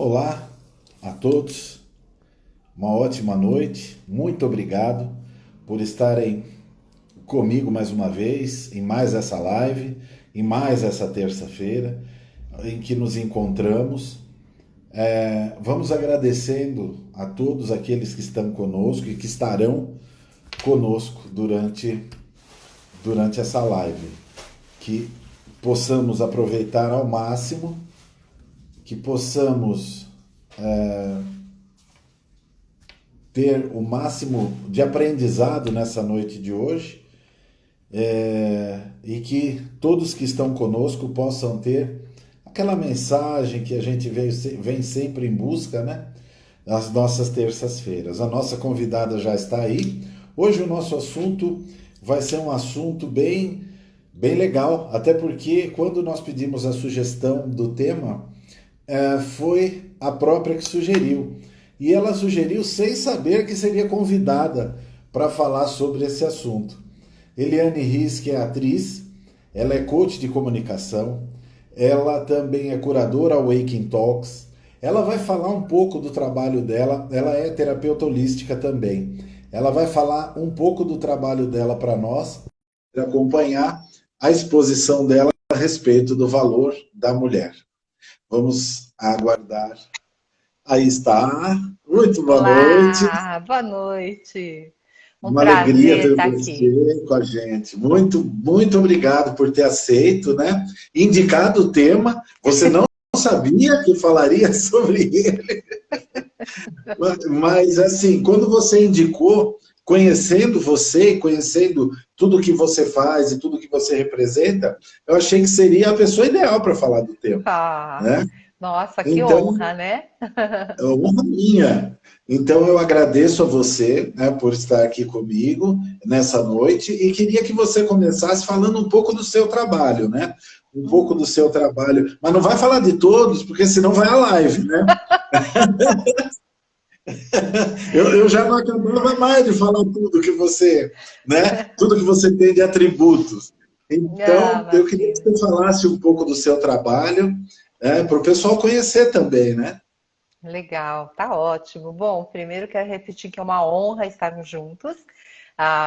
Olá a todos, uma ótima noite, muito obrigado por estarem comigo mais uma vez, em mais essa live, em mais essa terça-feira, em que nos encontramos. Vamos agradecendo a todos aqueles que estão conosco e que estarão conosco durante essa live. Que possamos aproveitar ao máximo, que possamos ter o máximo de aprendizado nessa noite de hoje, e que todos que estão conosco possam ter aquela mensagem que a gente vem sempre em busca, né? Nas nossas terças-feiras. A nossa convidada já está aí. Hoje o nosso assunto vai ser um assunto bem legal, até porque quando nós pedimos a sugestão do tema, foi a própria que sugeriu. E ela sugeriu sem saber que seria convidada para falar sobre esse assunto. Eliane Riz, que é atriz, ela é coach de comunicação, ela também é curadora Waking Talks, ela vai falar um pouco do trabalho dela, ela é terapeuta holística também. Ela vai falar um pouco do trabalho dela para nós, para acompanhar a exposição dela a respeito do valor da mulher. Vamos aguardar. Aí está. Muito boa noite. Olá, boa noite. Um Uma alegria prazer ter estar aqui. você com a gente. Muito obrigado por ter aceito, né? Indicado o tema. Você não sabia que falaria sobre ele, mas assim, quando você indicou, conhecendo você, conhecendo tudo que você faz e tudo que você representa, eu achei que seria a pessoa ideal para falar do tema, Ah, né? nossa, que Então, honra, né? é uma minha. Então, eu agradeço a você, né, por estar aqui comigo nessa noite e queria que você começasse falando um pouco do seu trabalho, né? Um pouco do seu trabalho. Mas não vai falar de todos, porque senão vai a live, né? Eu já não acabava mais de falar tudo que você, né? Tudo que você tem de atributos. Ah, Então, eu queria que imagina. você falasse um pouco do seu trabalho, né, para o pessoal conhecer também, né? Legal, tá ótimo. Bom, primeiro quero repetir que é uma honra estarmos juntos.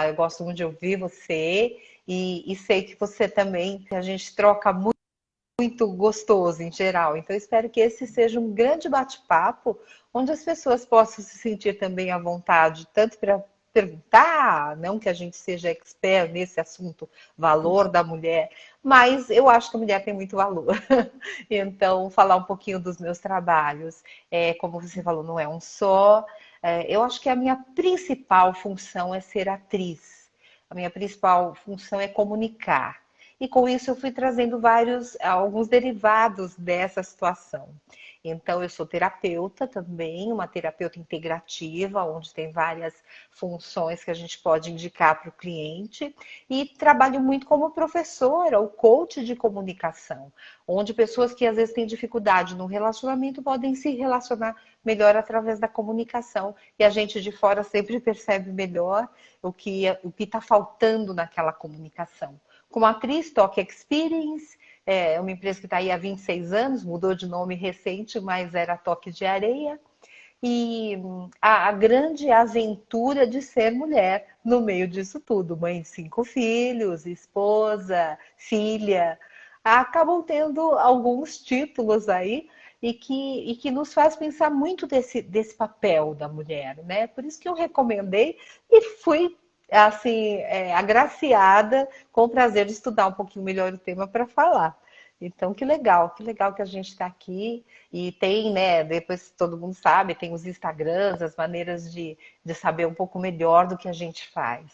Eu gosto muito de ouvir você e sei que você também, que a gente troca muito gostoso em geral. Então, espero que esse seja um grande bate-papo, onde as pessoas possam se sentir também à vontade, tanto para perguntar, não que a gente seja expert nesse assunto, valor da mulher, mas eu acho que a mulher tem muito valor. Então, falar um pouquinho dos meus trabalhos. Como você falou, não é um só. Eu acho que a minha principal função é ser atriz. A minha principal função é comunicar. E com isso eu fui trazendo alguns derivados dessa situação. Então, eu sou terapeuta também, uma terapeuta integrativa, onde tem várias funções que a gente pode indicar para o cliente, e trabalho muito como professora ou coach de comunicação, onde pessoas que às vezes têm dificuldade no relacionamento podem se relacionar melhor através da comunicação, e a gente de fora sempre percebe melhor o que está faltando naquela comunicação. Como atriz, Talk Experience, é uma empresa que está aí há 26 anos, mudou de nome recente, mas era Toque de Areia. E a grande aventura de ser mulher no meio disso tudo. Mãe de 5 filhos, esposa, filha. Acabam tendo alguns títulos aí e que nos faz pensar muito desse papel da mulher, né? Por isso que eu recomendei e fui assim, agraciada com o prazer de estudar um pouquinho melhor o tema para falar. Então, que legal que a gente está aqui. E tem, né, depois todo mundo sabe, tem os Instagrams, as maneiras de saber um pouco melhor do que a gente faz.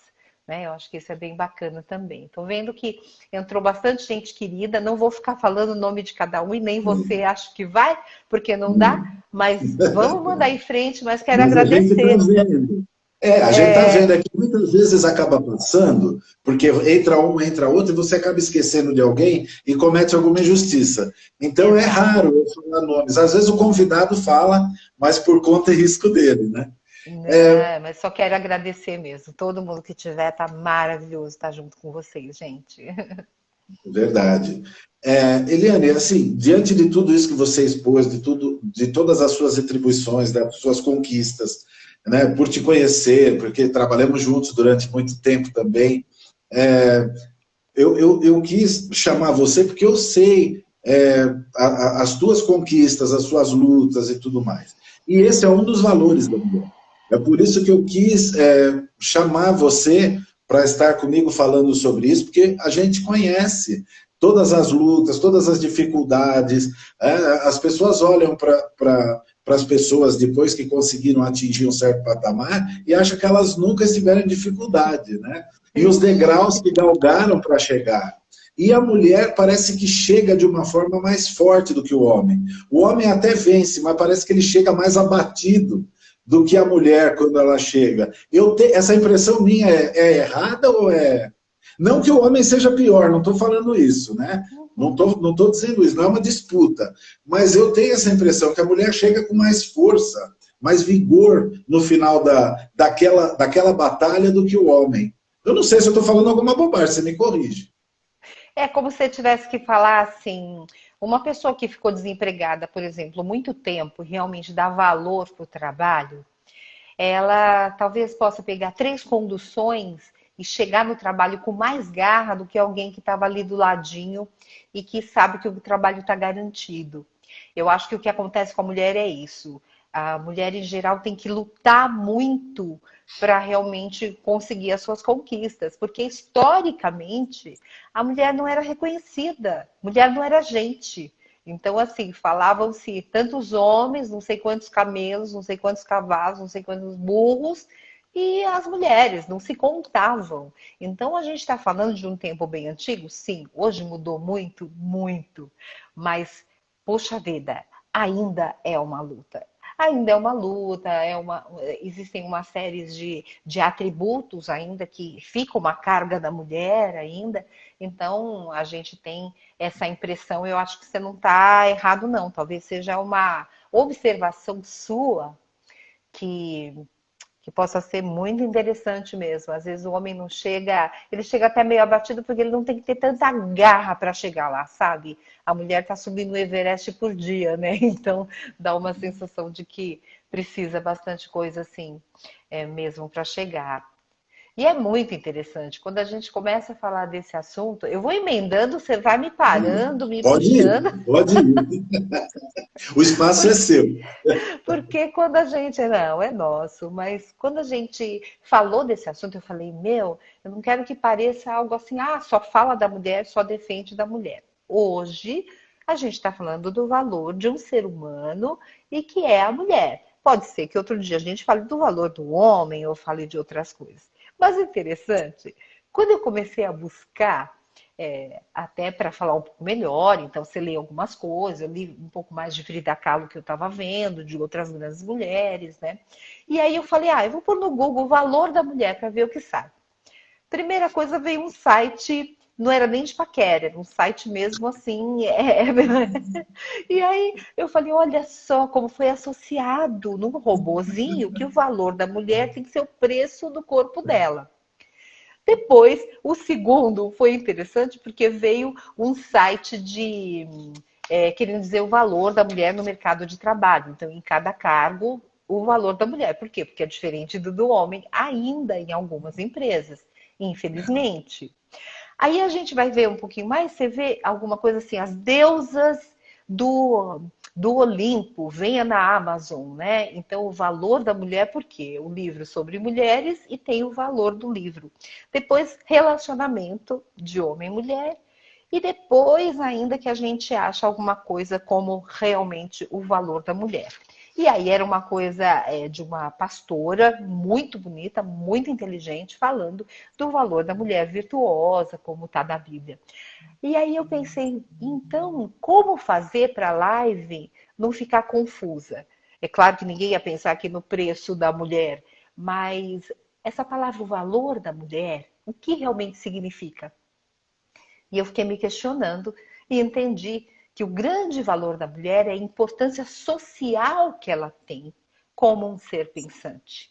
Né? Eu acho que isso é bem bacana também. Estou vendo que entrou bastante gente querida, não vou ficar falando o nome de cada um e nem você acha que vai, porque não dá, mas vamos mandar em frente, mas quero Mas a gente está agradecer. vendo. A gente está vendo aqui, muitas vezes acaba passando, porque entra um, entra outro, e você acaba esquecendo de alguém e comete alguma injustiça. Então é Exato. raro eu falar nomes. Às vezes o convidado fala, mas por conta e risco dele, né? Né, mas só quero agradecer mesmo. Todo mundo que tiver tá maravilhoso estar junto com vocês, gente. Verdade. Eliane, assim, diante de tudo isso que você expôs, de todas as suas atribuições, das suas conquistas, né, por te conhecer, porque trabalhamos juntos durante muito tempo também, é, eu quis chamar você porque eu sei as tuas conquistas, as suas lutas e tudo mais. E esse é um dos valores da mulher. É por isso que eu quis chamar você para estar comigo falando sobre isso, porque a gente conhece todas as lutas, todas as dificuldades. As pessoas olham para as pessoas depois que conseguiram atingir um certo patamar e acham que elas nunca estiveram em dificuldade, né? E os Sim. degraus que galgaram para chegar. E a mulher parece que chega de uma forma mais forte do que o homem. O homem até vence, mas parece que ele chega mais abatido do que a mulher quando ela chega. Essa impressão minha é errada ou é. Não que o homem seja pior, não estou falando isso, né? Uhum. Não tô dizendo isso, não é uma disputa. Mas eu tenho essa impressão que a mulher chega com mais força, mais vigor no final daquela batalha do que o homem. Eu não sei se eu estou falando alguma bobagem, você me corrige. É como se eu tivesse que falar assim, uma pessoa que ficou desempregada, por exemplo, muito tempo, realmente dá valor para o trabalho, ela talvez possa pegar três conduções e chegar no trabalho com mais garra do que alguém que estava ali do ladinho e que sabe que o trabalho está garantido. Eu acho que o que acontece com a mulher é isso. A mulher, em geral, tem que lutar muito para realmente conseguir as suas conquistas, porque historicamente a mulher não era reconhecida, mulher não era gente. Então, assim, falavam-se tantos homens, não sei quantos camelos, não sei quantos cavalos, não sei quantos burros, e as mulheres não se contavam. Então, a gente está falando de um tempo bem antigo? Sim, hoje mudou muito, muito, mas, poxa vida, ainda é uma luta. Ainda é uma luta, existem uma série de atributos ainda que fica uma carga da mulher ainda, então a gente tem essa impressão, eu acho que você não está errado, não. Talvez seja uma observação sua que, que possa ser muito interessante mesmo. Às vezes o homem não chega, ele chega até meio abatido porque ele não tem que ter tanta garra para chegar lá, sabe? A mulher está subindo o Everest por dia, né? Então dá uma sensação de que precisa bastante coisa assim, mesmo para chegar. E é muito interessante. Quando a gente começa a falar desse assunto, eu vou emendando, você vai me parando, me Pode puxando, ir, pode ir. O espaço é seu. porque quando a gente. Não, é nosso, mas quando a gente falou desse assunto, eu falei, meu, eu não quero que pareça algo assim, ah, só fala da mulher, só defende da mulher. Hoje, a gente está falando do valor de um ser humano e que é a mulher. Pode ser que outro dia a gente fale do valor do homem ou fale de outras coisas. Mas o interessante, quando eu comecei a buscar, até para falar um pouco melhor, então você lê algumas coisas, eu li um pouco mais de Frida Kahlo que eu estava vendo, de outras grandes mulheres, né? E aí eu falei, eu vou pôr no Google o valor da mulher para ver o que sai. Primeira coisa, veio um site, não era nem de paquera, era um site mesmo assim. E aí eu falei, olha só como foi associado num robozinho que o valor da mulher tem que ser o preço do corpo dela. Depois, o segundo foi interessante porque veio um site querendo dizer o valor da mulher no mercado de trabalho. Então, em cada cargo, o valor da mulher. Por quê? Porque é diferente do homem, ainda em algumas empresas, infelizmente. Aí a gente vai ver um pouquinho mais, você vê alguma coisa assim, as deusas do, do Olimpo, venha na Amazon, né? Então, o valor da mulher, por quê? O livro sobre mulheres e tem o valor do livro. Depois, relacionamento de homem e mulher. E depois, ainda que a gente acha alguma coisa como realmente o valor da mulher. E aí era uma coisa de uma pastora muito bonita, muito inteligente, falando do valor da mulher virtuosa, como está na Bíblia. E aí eu pensei, então, como fazer para a live não ficar confusa? É claro que ninguém ia pensar aqui no preço da mulher, mas essa palavra, o valor da mulher, o que realmente significa? E eu fiquei me questionando e entendi que o grande valor da mulher é a importância social que ela tem como um ser pensante.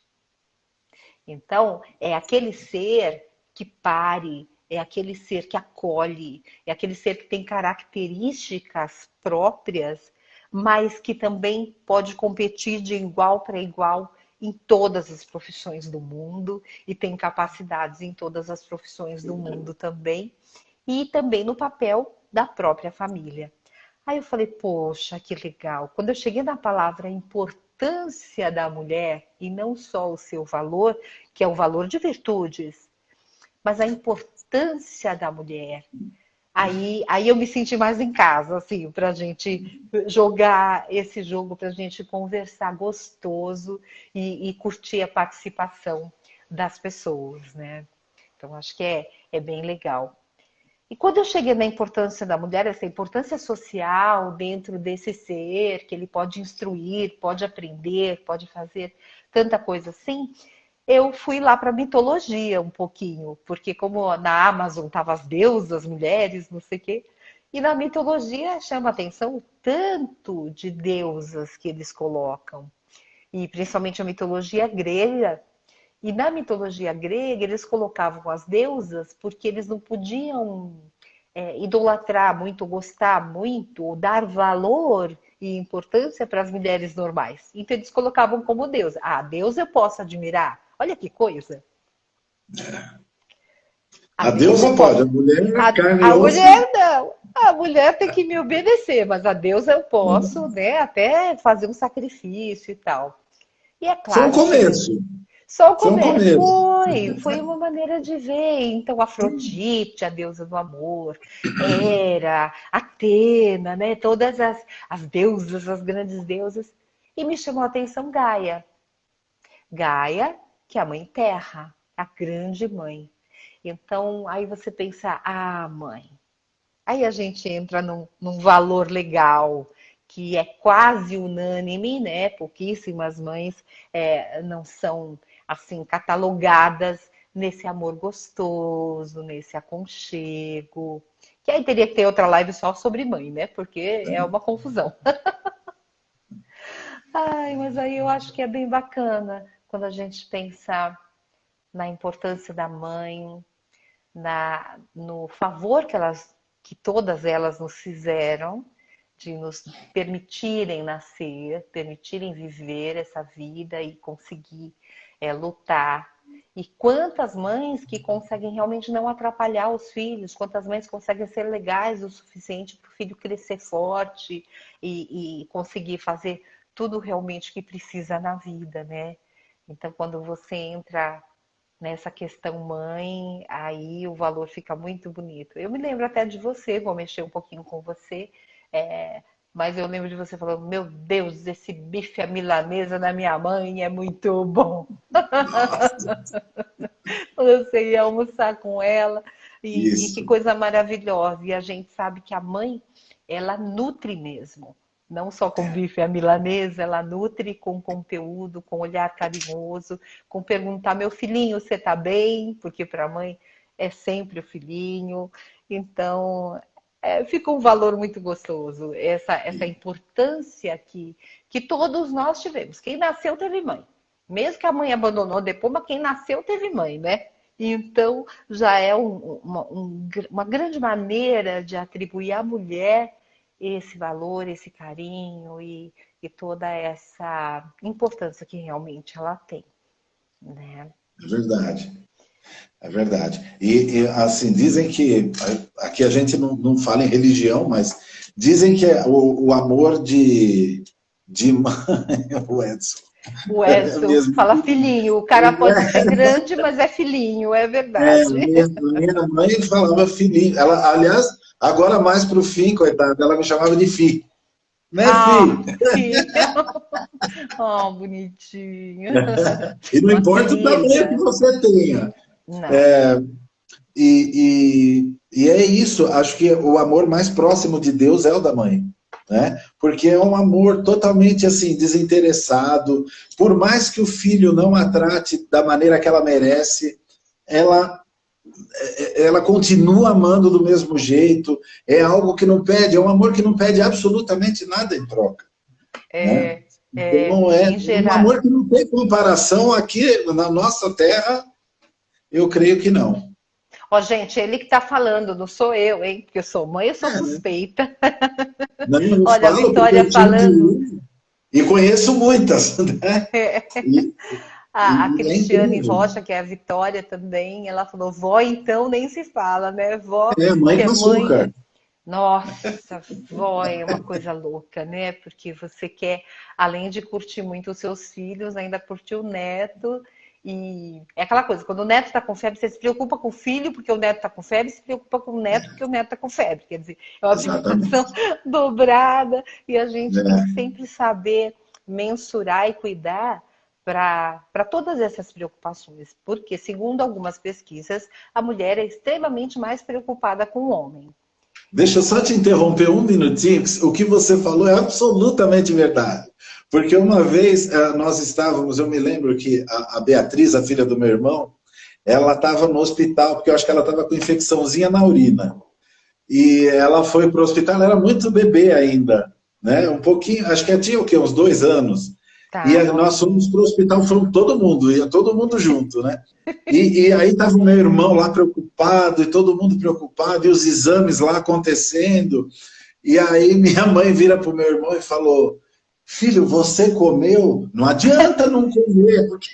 Então, é aquele ser que pare, é aquele ser que acolhe, é aquele ser que tem características próprias, mas que também pode competir de igual para igual em todas as profissões do mundo e tem capacidades em todas as profissões do mundo também, e também no papel da própria família. Aí eu falei, poxa, que legal. Quando eu cheguei na palavra importância da mulher, e não só o seu valor, que é o valor de virtudes, mas a importância da mulher. Aí eu me senti mais em casa, assim, para a gente jogar esse jogo, para a gente conversar gostoso e curtir a participação das pessoas, né? Então, acho que é bem legal. E quando eu cheguei na importância da mulher, essa importância social dentro desse ser, que ele pode instruir, pode aprender, pode fazer tanta coisa assim, eu fui lá para a mitologia um pouquinho, porque como na Amazon estavam as deusas, mulheres, não sei o quê, e na mitologia chama atenção o tanto de deusas que eles colocam, e principalmente a mitologia grega. E na mitologia grega, eles colocavam as deusas porque eles não podiam idolatrar muito, gostar muito, ou dar valor e importância para as mulheres normais. Então eles colocavam como deusa. Ah, Deus eu posso admirar. Olha que coisa. A A deusa pode, a mulher é carne e a osso. mulher não. A mulher tem que me obedecer, mas a deusa eu posso, né, até fazer um sacrifício e tal. E é Foi um claro que começo. só o Foi um começo. começo. Foi uma maneira de ver. Então, Afrodite, a deusa do amor, Hera, Atena, né? Todas as deusas, as grandes deusas. E me chamou a atenção Gaia. Gaia, que é a mãe terra, a grande mãe. Então, aí você pensa, ah, mãe. Aí a gente entra num valor legal, que é quase unânime, né? Pouquíssimas mães não são assim catalogadas nesse amor gostoso, nesse aconchego. Que aí teria que ter outra live só sobre mãe, né? Porque é uma confusão. Ai, mas aí eu acho que é bem bacana quando a gente pensa na importância da mãe, no favor que todas elas nos fizeram, de nos permitirem nascer, permitirem viver essa vida e conseguir lutar. E quantas mães que conseguem realmente não atrapalhar os filhos, quantas mães conseguem ser legais o suficiente para o filho crescer forte e conseguir fazer tudo realmente que precisa na vida, né? Então, quando você entra nessa questão mãe, aí o valor fica muito bonito. Eu me lembro até de você, vou mexer um pouquinho com você, é, mas eu lembro de você falando, meu Deus, esse bife à milanesa da minha mãe é muito bom. Nossa, Você ia almoçar com ela, e que isso. coisa maravilhosa. E a gente sabe que a mãe, ela nutre mesmo. Não só com bife à milanesa, ela nutre com conteúdo, com olhar carinhoso, com perguntar, meu filhinho, você tá bem? Porque para a mãe é sempre o filhinho. Então, fica um valor muito gostoso, essa importância que todos nós tivemos. Quem nasceu teve mãe. Mesmo que a mãe abandonou depois, mas quem nasceu teve mãe, né? Então, já é uma grande maneira de atribuir à mulher esse valor, esse carinho e toda essa importância que realmente ela tem, né? É verdade. É verdade. E, assim, dizem que, aqui a gente não fala em religião, mas dizem que o amor de mãe, o Edson, O é Edson mesmo. fala filhinho, o cara pode ser grande, mas é filhinho, é verdade. Minha mãe falava filhinho. Ela, aliás, agora mais para o fim, coitada, ela me chamava de fi. Né, Ah, fi? filho. Oh, bonitinho. E não Uma importa o tamanho que querida. você tenha. Não. E é isso, acho que o amor mais próximo de Deus é o da mãe, né? Porque é um amor totalmente assim, desinteressado. Por mais que o filho não a trate da maneira que ela merece, ela, ela continua amando do mesmo jeito. É algo que não pede, é um amor que não pede absolutamente nada em troca, né? Então é Em um geral, amor que não tem comparação aqui na nossa terra, eu creio que não. Ó, gente, ele que tá falando, não sou eu, hein? Porque eu sou mãe, eu sou É, suspeita. não, eu Olha, a falo porque Vitória eu tive falando. uma e conheço muitas, né? E, A e é Cristiane incrível. Rocha, que é a Vitória também, ela falou, vó, então nem se fala, né? Vó, É, mãe que é com mãe. açúcar. Nossa, vó é uma coisa louca, né? Porque você quer, além de curtir muito os seus filhos, ainda curtir o neto. E é aquela coisa, quando o neto está com febre, você se preocupa com o filho porque o neto está com febre, se preocupa com o neto porque o neto está com febre. Quer dizer, é uma preocupação Exatamente. dobrada e a gente tem que É. sempre saber mensurar e cuidar para todas essas preocupações, porque, segundo algumas pesquisas, a mulher é extremamente mais preocupada com o homem. Deixa eu só te interromper um minutinho, que o que você falou é absolutamente verdade. Porque uma vez nós estávamos, eu me lembro que a Beatriz, a filha do meu irmão, ela estava no hospital, porque eu acho que ela estava com infecçãozinha na urina. E ela foi para o hospital, ela era muito bebê ainda, né? Um pouquinho, acho que ela tinha o quê? Uns 2 anos. E Tá, nós fomos novinha. para o hospital, fomos todo mundo, ia todo mundo junto, né? E aí estava o meu irmão lá preocupado, e todo mundo preocupado, e os exames lá acontecendo. E aí minha mãe vira para o meu irmão e falou: Filho, você comeu? Não adianta não comer, porque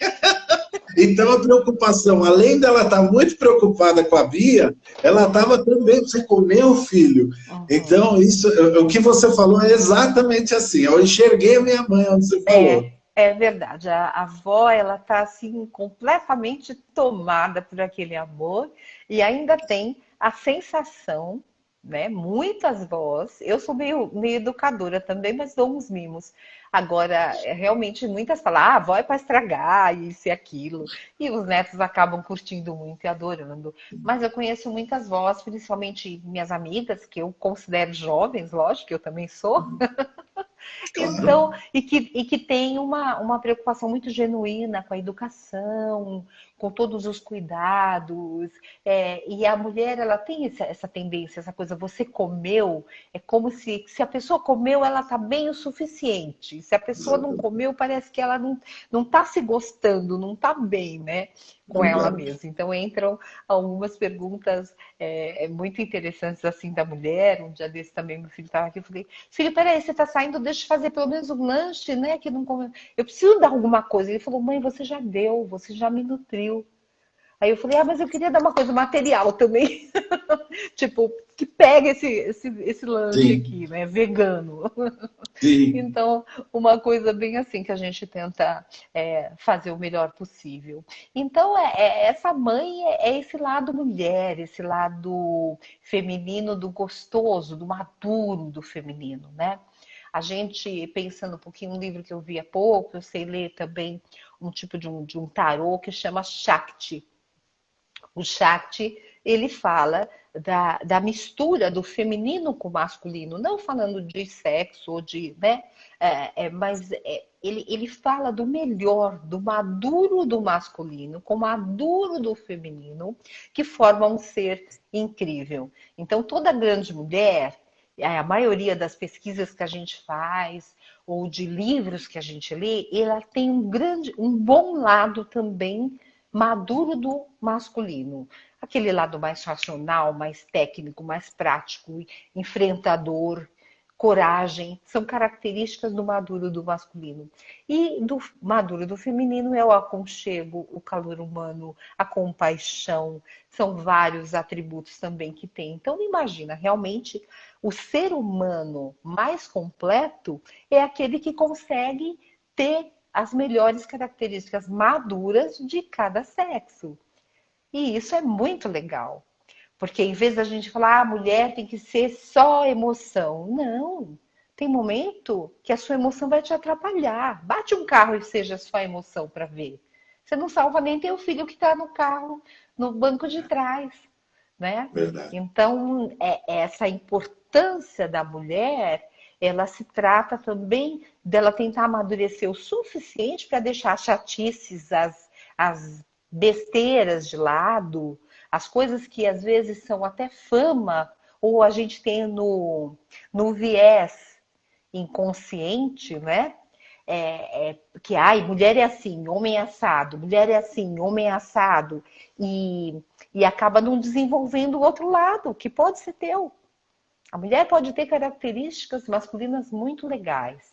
então a preocupação, além dela estar muito preocupada com a Bia, ela estava também, você comeu, filho? Uhum. Então, isso, o que você falou é exatamente assim. Eu enxerguei a minha mãe onde você falou. É verdade. A avó, ela tá assim completamente tomada por aquele amor e ainda tem a sensação, né? Muitas vós, eu sou meio educadora também, mas dou uns mimos. Agora, realmente muitas falam, ah, a avó é para estragar isso e aquilo, e os netos acabam curtindo muito e adorando. Mas eu conheço muitas vós, principalmente minhas amigas, que eu considero jovens, lógico, que eu também sou. Claro. Então, e que tem uma preocupação muito genuína com a educação, com todos os cuidados. E a mulher, ela tem essa tendência, essa coisa, você comeu, é como se a pessoa comeu, ela está bem o suficiente. Se a pessoa não Exatamente. comeu, parece que ela não está se gostando, não está bem, né? Com ela Verdade. mesma. Então entram algumas perguntas muito interessantes assim da mulher. Um dia desse também meu filho estava aqui, eu falei, filho, peraí, você tá saindo, deixa eu fazer pelo menos um lanche, né? Que não come... Eu preciso dar alguma coisa. Ele falou, mãe, você já deu, você já me nutriu. Aí eu falei, ah, mas eu queria dar uma coisa material também. Tipo, que pega esse lanche Sim, aqui, né? Vegano. sim. Então, uma coisa bem assim que a gente tenta fazer o melhor possível. Então, essa mãe é esse lado mulher, esse lado feminino do gostoso, do maduro do feminino, né? A gente, pensando um pouquinho, um livro que eu vi há pouco, eu sei ler também um tipo de um tarô que chama Shakti. O Shakti, ele fala da mistura do feminino com o masculino, não falando de sexo ou de, né? Mas ele fala do melhor, do maduro do masculino com o maduro do feminino, que forma um ser incrível. Então, toda grande mulher, a maioria das pesquisas que a gente faz, ou de livros que a gente lê, ela tem um bom lado também maduro do masculino. Aquele lado mais racional, mais técnico, mais prático, enfrentador, coragem, são características do maduro do masculino. E do maduro do feminino é o aconchego, o calor humano, a compaixão, são vários atributos também que tem. Então, imagina, realmente, o ser humano mais completo é aquele que consegue ter as melhores características maduras de cada sexo. E isso é muito legal. Porque em vez da gente falar, ah, a mulher tem que ser só emoção. Não. Tem momento que a sua emoção vai te atrapalhar. Bate um carro e seja só emoção para ver. Você não salva nem teu filho que está no carro, no banco de trás, né? Verdade. Então, essa importância da mulher, ela se trata também dela tentar amadurecer o suficiente para deixar as chatices, as besteiras de lado, as coisas que às vezes são até fama, ou a gente tem no viés inconsciente, né? que ai, mulher é assim, homem é assado, mulher é assim, homem é assado, e acaba não desenvolvendo o outro lado, que pode ser teu. A mulher pode ter características masculinas muito legais.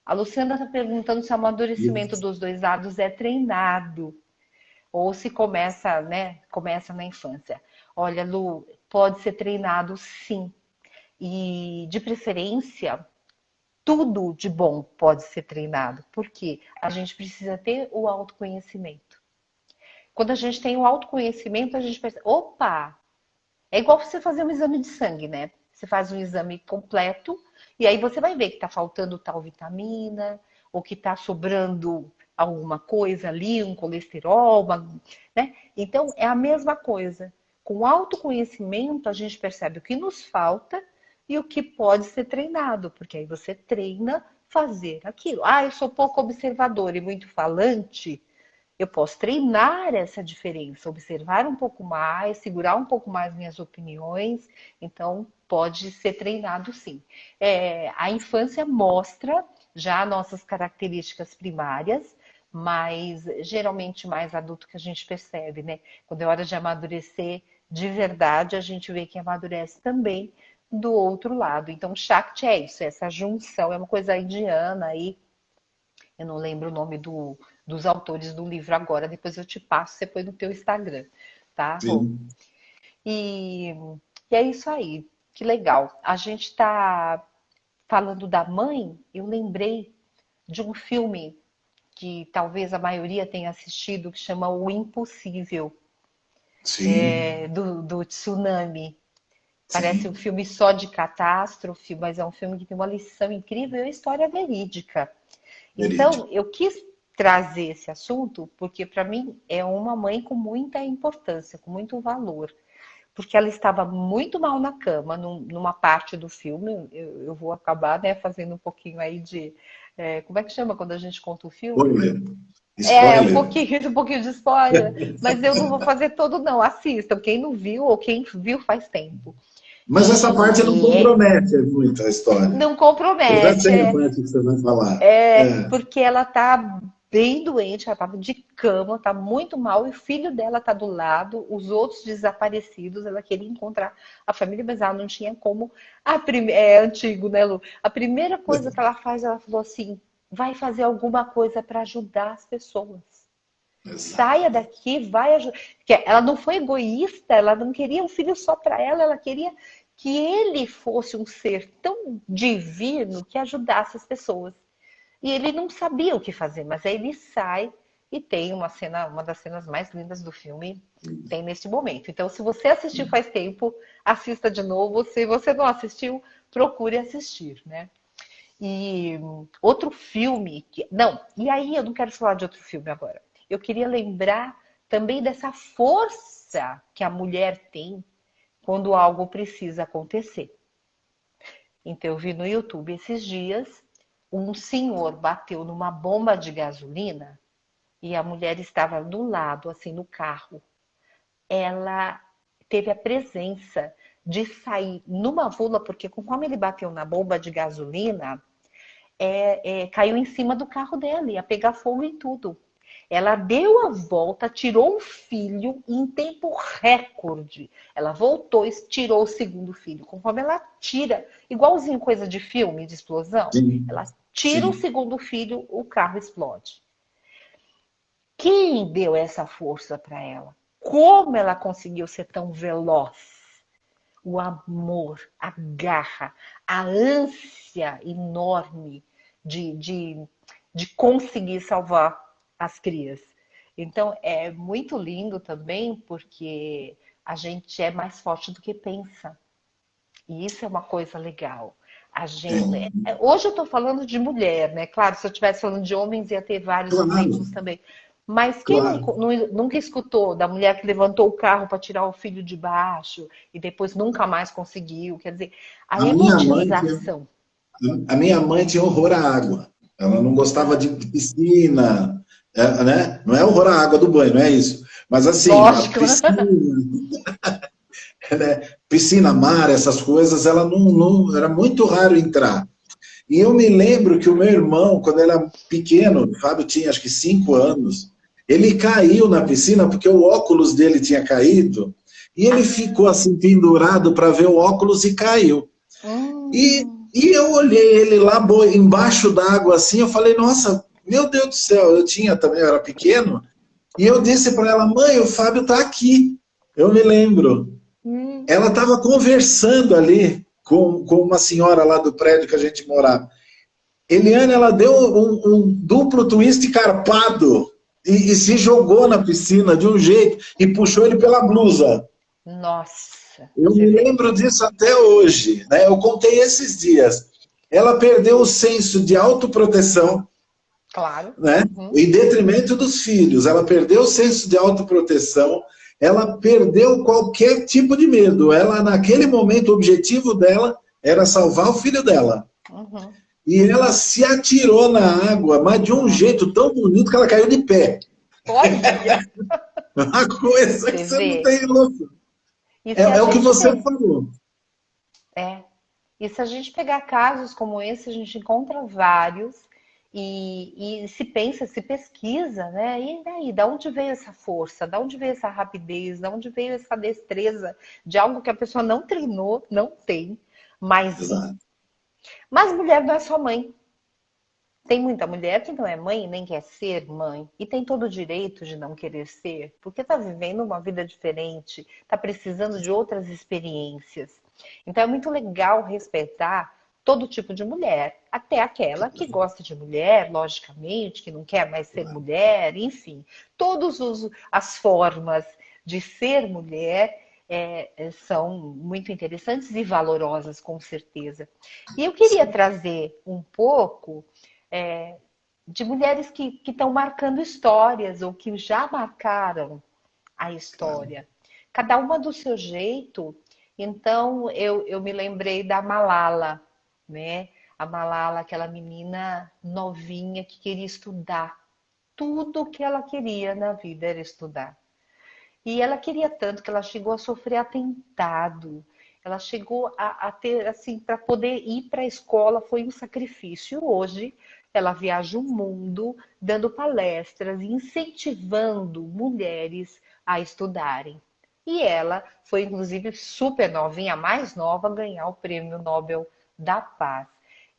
A Luciana está perguntando se o amadurecimento dos dois lados é treinado ou se começa, né, começa na infância. Olha, Lu, pode ser treinado sim. E de preferência, tudo de bom pode ser treinado, porque a gente precisa ter o autoconhecimento. Quando a gente tem o autoconhecimento, a gente pensa, opa, é igual você fazer um exame de sangue, né? Você faz um exame completo e aí você vai ver que está faltando tal vitamina, ou que está sobrando alguma coisa ali, um colesterol, né? Então é a mesma coisa. Com autoconhecimento, a gente percebe o que nos falta e o que pode ser treinado, porque aí você treina fazer aquilo. Ah, eu sou pouco observador e muito falante. Eu posso treinar essa diferença, observar um pouco mais, segurar um pouco mais minhas opiniões. Então, pode ser treinado sim. A infância mostra já nossas características primárias, mas geralmente mais adulto que a gente percebe, né? Quando é hora de amadurecer de verdade, a gente vê que amadurece também do outro lado. Então, Shakti é isso, essa junção, é uma coisa indiana aí. Eu não lembro o nome dos autores do livro agora, depois eu te passo, você põe no teu Instagram, tá, Rô? Sim. E, e é isso aí, que legal. A gente está falando da mãe, eu lembrei de um filme que talvez a maioria tenha assistido, que chama O Impossível, Sim, do tsunami. Parece um sim, filme só de catástrofe, mas é um filme que tem uma lição incrível e uma história verídica. verídico. Então, eu quis trazer esse assunto porque, para mim, é uma mãe com muita importância, com muito valor. Porque ela estava muito mal na cama, numa parte do filme. Eu vou acabar, né, fazendo um pouquinho aí de. Como é que chama quando a gente conta o filme? Spoiler. Um Spoiler. pouquinho, um pouquinho de spoiler, mas eu não vou fazer todo, não. Assistam, quem não viu ou quem viu faz tempo. Mas essa parte não E compromete muito a história. não Eu já compromete, sei a parte que você vai falar. porque ela tá bem doente, ela tava de cama, tá muito mal, e o filho dela tá do lado, os outros desaparecidos, ela queria encontrar a família, mas ela não tinha como. É antigo, né, Lu? A primeira coisa que ela faz, ela falou assim: vai fazer alguma coisa para ajudar as pessoas. Saia Exato. daqui, vai ajudar. Porque ela não foi egoísta, ela não queria um filho só para ela queria que ele fosse um ser tão divino que ajudasse as pessoas. E ele não sabia o que fazer, mas aí ele sai e tem uma cena, uma das cenas mais lindas do filme, tem neste momento. Então, se você assistiu faz tempo, assista de novo. Se você não assistiu, procure assistir, né? E outro filme que. Não, e aí eu não quero falar de outro filme agora. Eu queria lembrar também dessa força que a mulher tem quando algo precisa acontecer. Então, eu vi no YouTube esses dias, um senhor bateu numa bomba de gasolina e a mulher estava do lado, assim, no carro. Ela teve a presença de sair numa vula, porque conforme ele bateu na bomba de gasolina, caiu em cima do carro dela, ia pegar fogo em tudo. Ela deu a volta, tirou o filho em tempo recorde. Ela voltou e tirou o segundo filho. Conforme ela tira, igualzinho coisa de filme, de explosão, Sim, ela tira o sim. segundo filho, o carro explode. Quem deu essa força para ela? Como ela conseguiu ser tão veloz? O amor, a garra, a ânsia enorme de conseguir salvar as crias. Então é muito lindo também porque a gente é mais forte do que pensa. E isso é uma coisa legal. A gente, hoje eu estou falando de mulher, né? Claro, se eu estivesse falando de homens, ia ter vários Claro, exemplos também. Mas quem claro. nunca escutou da mulher que levantou o carro para tirar o filho de baixo e depois nunca mais conseguiu? Quer dizer, a A minha mãe tinha, emotização. a minha mãe tinha horror à água. Ela não gostava de piscina, né? Não é horror à água do banho, não é isso. Mas assim, a Lógico. piscina, né? Piscina, mar, essas coisas, ela não era muito raro entrar. E eu me lembro que o meu irmão, quando ele era pequeno, o Fábio tinha acho que 5 anos, ele caiu na piscina porque o óculos dele tinha caído e ele ficou Ah, assim pendurado para ver o óculos e caiu. E eu olhei ele lá embaixo d'água assim, eu falei, nossa, meu Deus do céu, eu tinha também, eu era pequeno, e eu disse para ela, mãe, o Fábio está aqui. Eu me lembro. hum, Ela estava conversando ali com uma senhora lá do prédio que a gente morava. Eliane, ela deu um duplo twist carpado e se jogou na piscina de um jeito e puxou ele pela blusa. nossa, Eu você me vê. lembro disso até hoje, né? Eu contei esses dias. Ela perdeu o senso de autoproteção, Claro. né? Uhum. Em detrimento dos filhos. Ela perdeu o senso de autoproteção, ela perdeu qualquer tipo de medo. Ela, naquele momento, o objetivo dela era salvar o filho dela. Uhum. E ela se atirou na água, mas de um Nossa. jeito tão bonito que ela caiu de pé. Olha, Uma coisa que você você não vê. tem noção. E É, se a é o que gente você pegar, falou. é, e se a gente pegar casos como esse, a gente encontra vários e se pensa, se pesquisa, né? E daí, da onde veio essa força? Da onde veio essa rapidez? Da onde veio essa destreza de algo que a pessoa não treinou, não tem, mas Exato. mas mulher não é só mãe. Tem muita mulher que não é mãe e nem quer ser mãe, e tem todo o direito de não querer ser, porque está vivendo uma vida diferente, está precisando de outras experiências. Então é muito legal respeitar todo tipo de mulher, até aquela que gosta de mulher, logicamente, que não quer mais ser mulher, enfim, todas as formas de ser mulher são muito interessantes e valorosas, com certeza. E eu queria Sim, trazer um pouco é, de mulheres que estão marcando histórias ou que já marcaram a claro. história. Cada uma do seu jeito. Então, eu me lembrei da Malala, né? A Malala, aquela menina novinha que queria estudar. Tudo que ela queria na vida era estudar. E ela queria tanto que ela chegou a sofrer atentado. Ela chegou a ter, assim, para poder ir para a escola foi um sacrifício. Hoje, ela viaja o mundo dando palestras, incentivando mulheres a estudarem. E ela foi, inclusive, super novinha, a mais nova, a ganhar o Prêmio Nobel da Paz.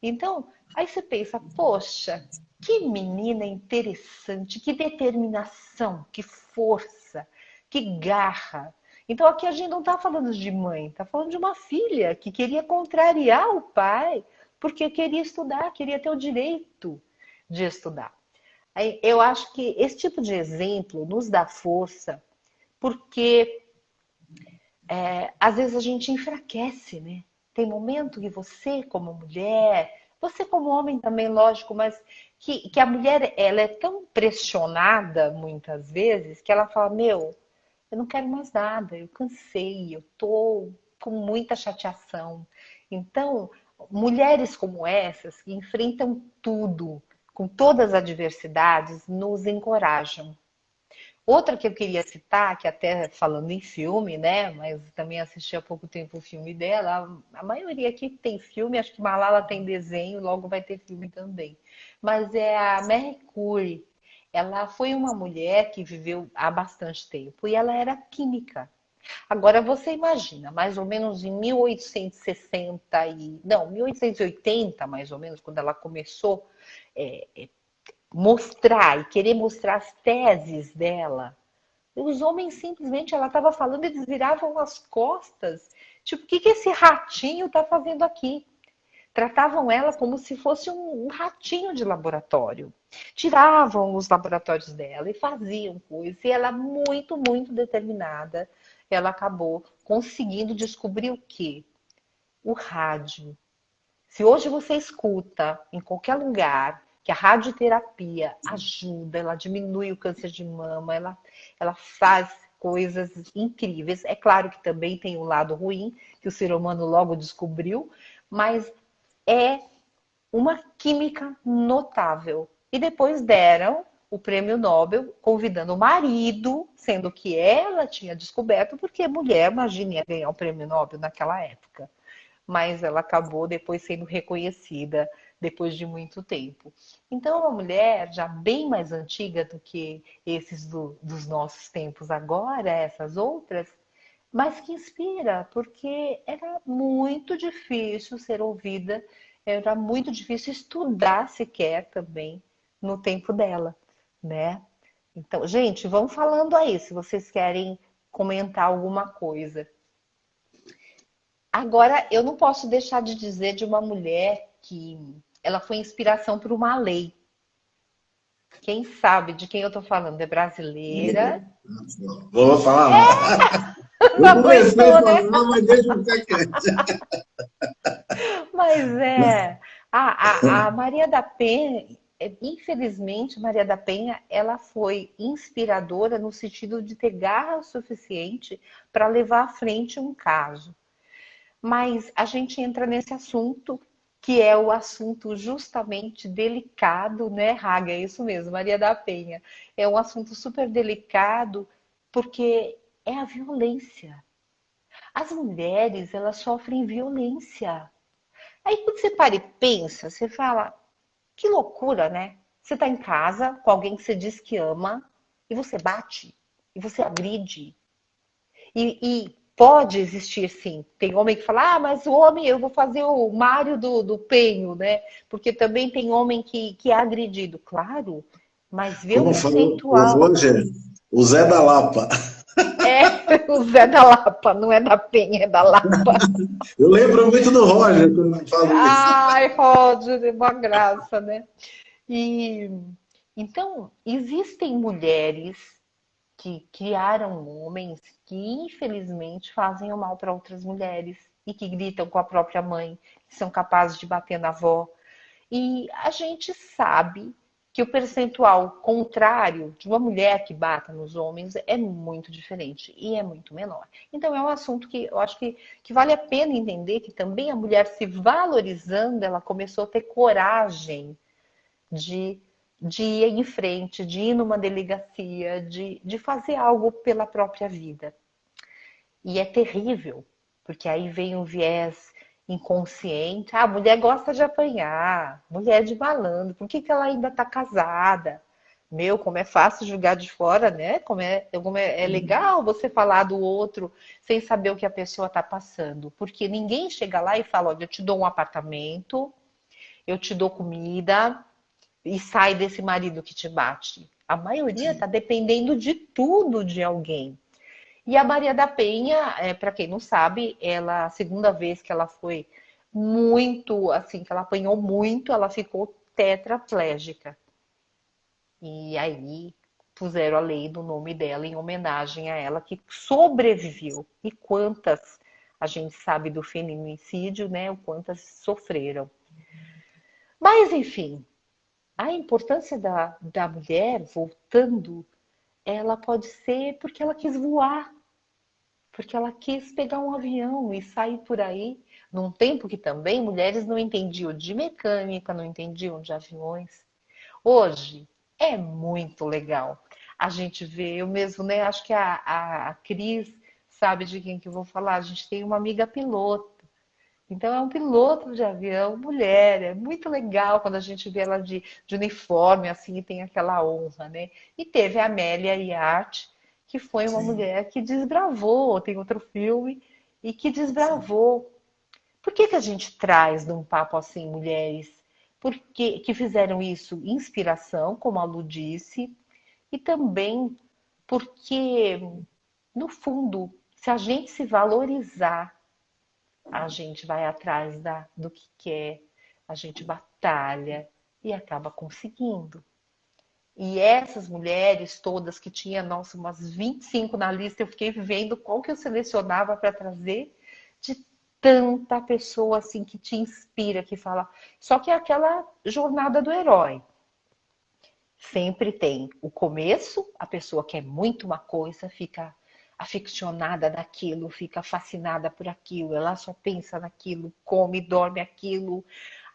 Então, aí você pensa, poxa, que menina interessante, que determinação, que força, que garra. Então aqui a gente não está falando de mãe, está falando de uma filha que queria contrariar o pai porque queria estudar, queria ter o direito de estudar. Eu acho que esse tipo de exemplo nos dá força porque às vezes a gente enfraquece, né? Tem momento que você, como mulher, você como homem também, lógico, mas que a mulher ela é tão pressionada muitas vezes que ela fala, meu, eu não quero mais nada, eu cansei, eu tô com muita chateação. Então, mulheres como essas, que enfrentam tudo, com todas as adversidades, nos encorajam. Outra que eu queria citar, que até falando em filme, né? Mas também assisti há pouco tempo o filme dela. A maioria aqui tem filme, acho que Malala tem desenho, logo vai ter filme também. Mas é a Marie Curie. Ela foi uma mulher que viveu há bastante tempo e ela era química. Agora você imagina, mais ou menos em 1860 não, 1880 mais ou menos, quando ela começou mostrar e querer mostrar as teses dela. Os homens simplesmente, ela estava falando, eles viravam as costas. Tipo, o que esse ratinho está fazendo aqui? Tratavam ela como se fosse um ratinho de laboratório. Tiravam os laboratórios dela e faziam coisas. E ela, muito, muito determinada, ela acabou conseguindo descobrir o quê? O rádio. Se hoje você escuta em qualquer lugar que a radioterapia ajuda, ela diminui o câncer de mama, ela faz coisas incríveis. É claro que também tem um lado ruim, que o ser humano logo descobriu, mas é uma química notável. E depois deram o prêmio Nobel, convidando o marido, sendo que ela tinha descoberto, porque mulher, imagine, ia ganhar o prêmio Nobel naquela época. Mas ela acabou depois sendo reconhecida depois de muito tempo. Então, é uma mulher já bem mais antiga do que esses dos nossos tempos agora, essas outras, mas que inspira, porque era muito difícil ser ouvida, era muito difícil estudar sequer também no tempo dela, né? Então, gente, vão falando aí se vocês querem comentar alguma coisa. Agora, eu não posso deixar de dizer de uma mulher que ela foi inspiração para uma lei. Quem sabe de quem eu estou falando? É brasileira. Vou falar nada. Não Eu comecei a aguentou, né? falar, mas deixa eu ficar quieto. Mas é. A Maria da Penha, infelizmente, Maria da Penha, ela foi inspiradora no sentido de ter garra o suficiente para levar à frente um caso. Mas a gente entra nesse assunto, que é o assunto justamente delicado, né, Raga? É isso mesmo, Maria da Penha. É um assunto super delicado, porque é a violência. As mulheres, elas sofrem violência. Aí quando você para e pensa, você fala, que loucura, né? Você está em casa com alguém que você diz que ama, e você bate, e você agride, e pode existir, sim. Tem homem que fala, ah, mas o homem, eu vou fazer o Mário do Penho, né? Porque também tem homem que é agredido. Claro, mas vê o Como falou o percentual. Roger, o Zé da Lapa. É o Zé da Lapa, não é da Penha, é da Lapa. Eu lembro muito do Roger quando eu falo isso. Ai, Roger, é uma graça, né? E então, existem mulheres que criaram homens que infelizmente fazem o mal para outras mulheres e que gritam com a própria mãe, que são capazes de bater na avó. E a gente sabe que o percentual contrário de uma mulher que bata nos homens é muito diferente e é muito menor. Então é um assunto que eu acho que vale a pena entender que também a mulher se valorizando, ela começou a ter coragem de, de ir em frente, de ir numa delegacia, de fazer algo pela própria vida. E é terrível, porque aí vem um viés inconsciente. Ah, a mulher gosta de apanhar, mulher de malandro, por que ela ainda está casada? Meu, como é fácil julgar de fora, né? Como é legal você falar do outro sem saber o que a pessoa está passando. Porque ninguém chega lá e fala: olha, eu te dou um apartamento, eu te dou comida, e sai desse marido que te bate. A maioria está dependendo de tudo de alguém. E a Maria da Penha, para quem não sabe, ela, a segunda vez que ela foi muito, assim, que ela apanhou muito, ela ficou tetraplégica. E aí puseram a lei do nome dela em homenagem a ela, que sobreviveu. E quantas a gente sabe do feminicídio, né? O quantas sofreram. Mas, enfim, a importância da mulher, voltando, ela pode ser porque ela quis voar, porque ela quis pegar um avião e sair por aí, num tempo que também mulheres não entendiam de mecânica, não entendiam de aviões. Hoje é muito legal. A gente vê, eu mesmo, né? Acho que a Cris sabe de quem que eu vou falar. A gente tem uma amiga piloto. Então, é um piloto de avião, mulher. É muito legal quando a gente vê ela de uniforme, assim, e tem aquela honra, né? E teve a Amélia Iart, que foi uma Sim, mulher que desbravou, tem outro filme, e que sim. desbravou. Por que que a gente traz num papo assim mulheres porque, que fizeram isso? Inspiração, como a Lu disse, e também porque, no fundo, se a gente se valorizar, a gente vai atrás do que quer, a gente batalha e acaba conseguindo. E essas mulheres todas que tinha, nossa, umas 25 na lista, eu fiquei vendo qual que eu selecionava para trazer de tanta pessoa assim que te inspira, que fala. Só que é aquela jornada do herói. Sempre tem o começo, a pessoa quer muito uma coisa, fica aficionada daquilo, fica fascinada por aquilo, ela só pensa naquilo, come, dorme aquilo.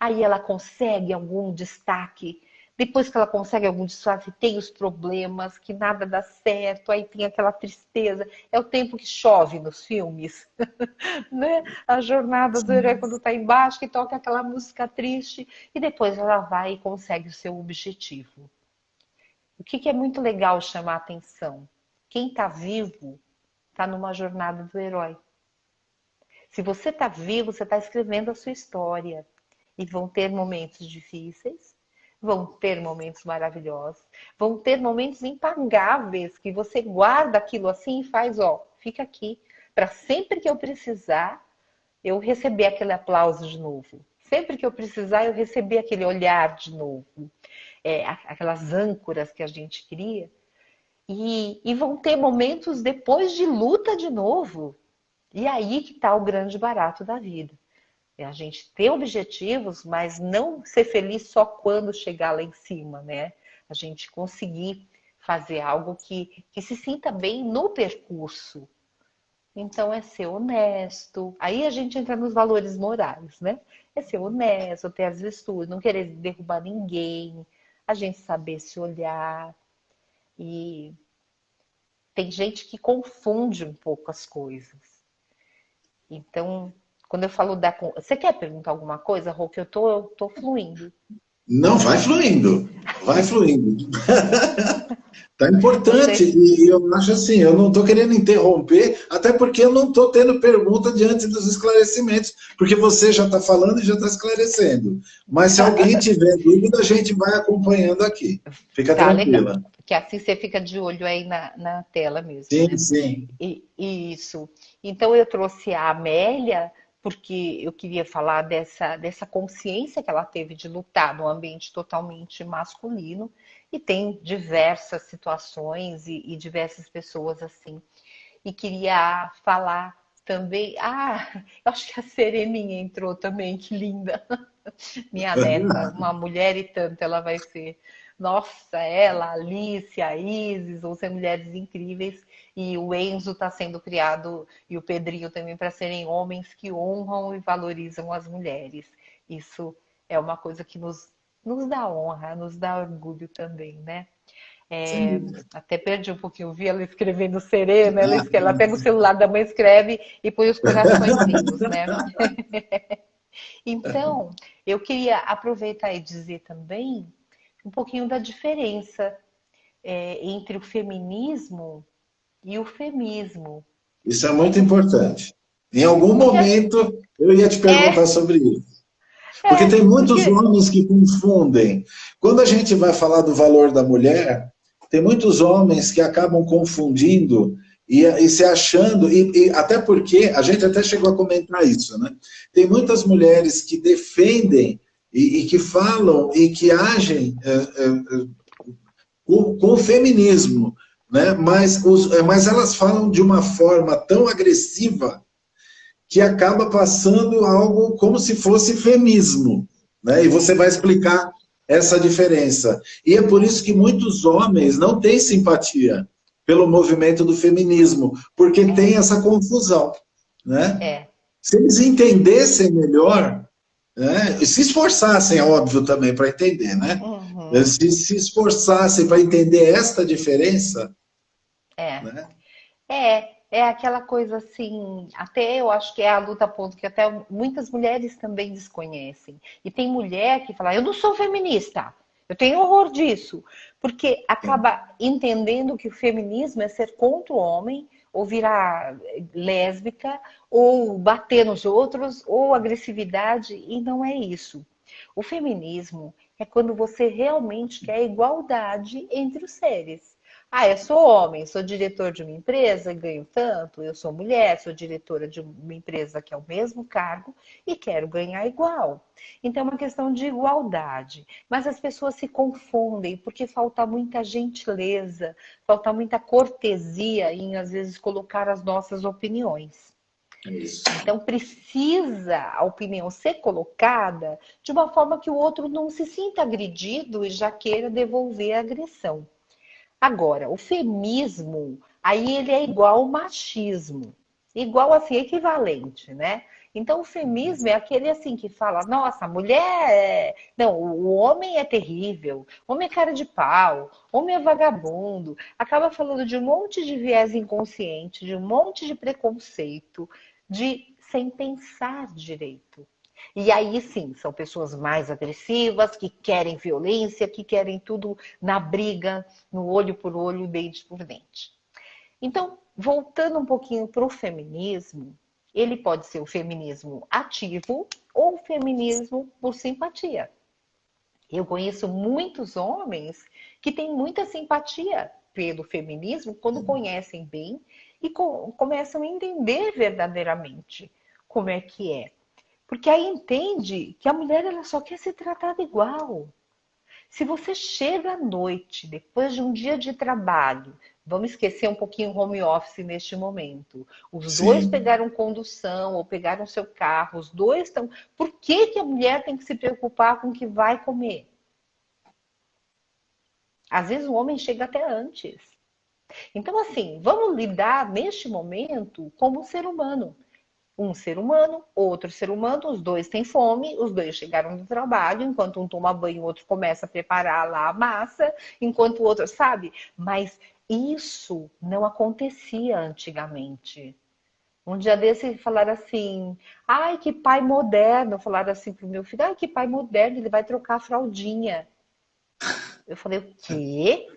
Aí ela consegue algum destaque depois que ela consegue algum disfarce, tem os problemas, que nada dá certo, aí tem aquela tristeza. É o tempo que chove nos filmes, né? A jornada do herói quando tá embaixo, que toca aquela música triste, e depois ela vai e consegue o seu objetivo. O que que é muito legal chamar a atenção? Quem tá vivo tá numa jornada do herói. Se você tá vivo, você tá escrevendo a sua história. E vão ter momentos difíceis, vão ter momentos maravilhosos, vão ter momentos impagáveis que você guarda aquilo assim e faz, ó, fica aqui, para sempre que eu precisar, eu receber aquele aplauso de novo. Sempre que eu precisar, eu receber aquele olhar de novo. Aquelas âncoras que a gente cria. E vão ter momentos depois de luta de novo. E aí que está o grande barato da vida. É a gente ter objetivos, mas não ser feliz só quando chegar lá em cima, né? A gente conseguir fazer algo que se sinta bem no percurso. Então, é ser honesto. Aí a gente entra nos valores morais, né? É ser honesto, ter as virtudes, não querer derrubar ninguém, a gente saber se olhar. E tem gente que confunde um pouco as coisas. Então, quando eu falo da. Você quer perguntar alguma coisa, Rô? Que eu tô fluindo. Não, vai fluindo, vai fluindo. Tá importante, Você. e eu acho assim, eu não estou querendo interromper, até porque eu não estou tendo pergunta diante dos esclarecimentos, porque você já está falando e já está esclarecendo. Mas se alguém tiver dúvida, a gente vai acompanhando aqui. Fica Tá, legal. tranquila. Que assim você fica de olho aí na tela mesmo, Sim, né? sim. Isso. Então eu trouxe a Amélia porque eu queria falar dessa consciência que ela teve de lutar num ambiente totalmente masculino e tem diversas situações e diversas pessoas assim. E queria falar também. Ah, eu acho que a Sereninha entrou também, que linda. Minha neta, uma mulher e tanto ela vai ser. Nossa, ela, a Alice, a Isis vão ser mulheres incríveis. E o Enzo está sendo criado, e o Pedrinho também, para serem homens que honram e valorizam as mulheres. Isso é uma coisa que nos dá honra, nos dá orgulho também, né? É, Sim. até perdi um pouquinho, vi ela escrevendo Serena, ela pega o celular da mãe, escreve e põe os coraçõezinhos, né? Então, eu queria aproveitar e dizer também um pouquinho da diferença entre o feminismo e o femismo. Isso é É muito porque, importante. Em algum porque momento eu ia te perguntar é, sobre isso. Porque tem muitos porque homens que confundem. Quando a gente vai falar do valor da mulher, tem muitos homens que acabam confundindo e se achando, e até porque a gente até chegou a comentar isso, né? Tem muitas mulheres que defendem e que falam e que agem com o feminismo, né? Mas elas falam de uma forma tão agressiva que acaba passando algo como se fosse feminismo, né? E você vai explicar essa diferença. E é por isso que muitos homens não têm simpatia pelo movimento do feminismo, porque tem é, essa confusão, né? é. Se eles entendessem melhor, né? E se esforçassem, é óbvio, também para entender, né? Uhum, Se esforçassem para entender esta diferença, é. né? É aquela coisa assim, até eu acho que é a luta a ponto que até muitas mulheres também desconhecem. E tem mulher que fala, eu não sou feminista, eu tenho horror disso, porque acaba entendendo que o feminismo é ser contra o homem, ou virar lésbica, ou bater nos outros, ou agressividade, e não é isso. O feminismo é quando você realmente quer igualdade entre os seres. Ah, eu sou homem, sou diretor de uma empresa, ganho tanto. Eu sou mulher, sou diretora de uma empresa que é o mesmo cargo e quero ganhar igual. Então é uma questão de igualdade. Mas as pessoas se confundem porque falta muita gentileza, falta muita cortesia em, às vezes, colocar as nossas opiniões. Isso. Então precisa a opinião ser colocada de uma forma que o outro não se sinta agredido e já queira devolver a agressão. Agora, o feminismo, aí ele é igual ao machismo. Igual assim, equivalente, né? Então, o feminismo é aquele assim que fala, nossa, a mulher Não, o homem é terrível, homem é cara de pau, homem é vagabundo. Acaba falando de um monte de viés inconsciente, de um monte de preconceito, de sem pensar direito. E aí sim, são pessoas mais agressivas, que querem violência, que querem tudo na briga, no olho por olho, dente por dente. Então, voltando um pouquinho para o feminismo, ele pode ser o feminismo ativo ou o feminismo por simpatia. Eu conheço muitos homens que têm muita simpatia pelo feminismo quando conhecem bem e começam a entender verdadeiramente como é que é. Porque aí entende que a mulher ela só quer ser tratada igual. Se você chega à noite, depois de um dia de trabalho, vamos esquecer um pouquinho o home office neste momento. Os dois Sim. pegaram condução ou pegaram seu carro, os dois estão. Por que, que a mulher tem que se preocupar com o que vai comer? Às vezes o homem chega até antes. Então, assim, vamos lidar neste momento como ser humano. Um ser humano, outro ser humano, os dois têm fome, os dois chegaram do trabalho, enquanto um toma banho, o outro começa a preparar lá a massa, enquanto o outro, sabe? Mas isso não acontecia antigamente. Um dia desse falaram assim, ai, que pai moderno, falaram assim pro meu filho, ai, que pai moderno, ele vai trocar a fraldinha. Eu falei, o quê?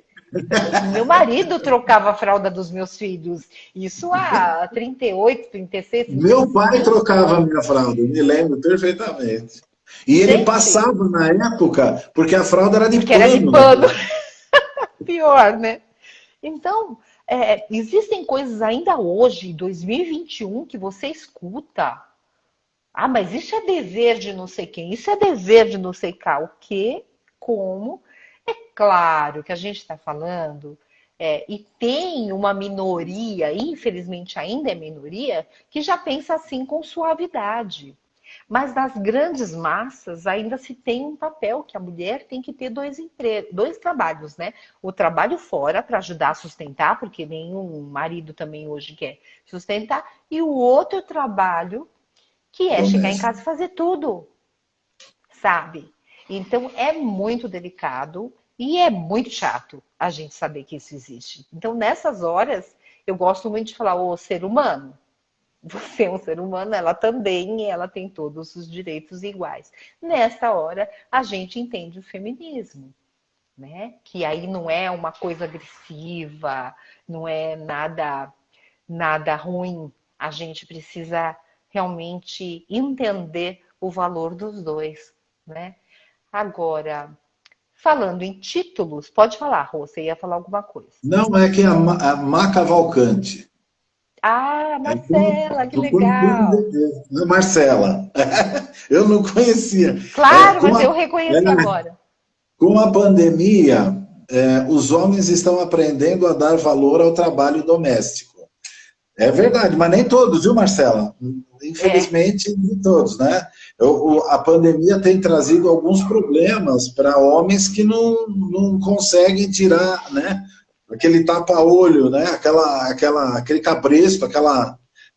Meu marido trocava a fralda dos meus filhos. Isso há 38, 36, Meu pai 35. trocava a minha fralda, eu me lembro perfeitamente. E ele Gente, passava na época, porque a fralda era de porque era de pano pano, naquela. pior, né? Então, existem coisas ainda hoje, 2021, que você escuta. Ah, mas isso é dever de não sei quem, isso é dever de não sei cá. O quê? Como? É claro que a gente está falando, e tem uma minoria, infelizmente ainda é minoria, que já pensa assim com suavidade. Mas nas grandes massas ainda se tem um papel que a mulher tem que ter dois empregos, dois trabalhos, né? O trabalho fora para ajudar a sustentar, porque nenhum marido também hoje quer sustentar, e o outro trabalho que é chegar em Doméstico. casa e fazer tudo, sabe? Então é muito delicado e é muito chato a gente saber que isso existe. Então nessas horas eu gosto muito de falar, ô ser humano, você é um ser humano, ela também, ela tem todos os direitos iguais. Nesta hora a gente entende o feminismo, né? Que aí não é uma coisa agressiva, não é nada ruim. A gente precisa realmente entender o valor dos dois, né? Agora, falando em títulos, pode falar, Rô, você ia falar alguma coisa. Não é que a Má Cavalcante. Ah, É Marcela, que por legal. né, Marcela. Eu não conhecia. É, Claro, mas eu reconheci agora. com a pandemia, os homens estão aprendendo a dar valor ao trabalho doméstico. É verdade, mas nem todos, viu, Marcela? É, Infelizmente, nem todos, né? A pandemia tem trazido alguns problemas para homens que não conseguem tirar, né? Aquele tapa-olho, né? Aquele cabresto,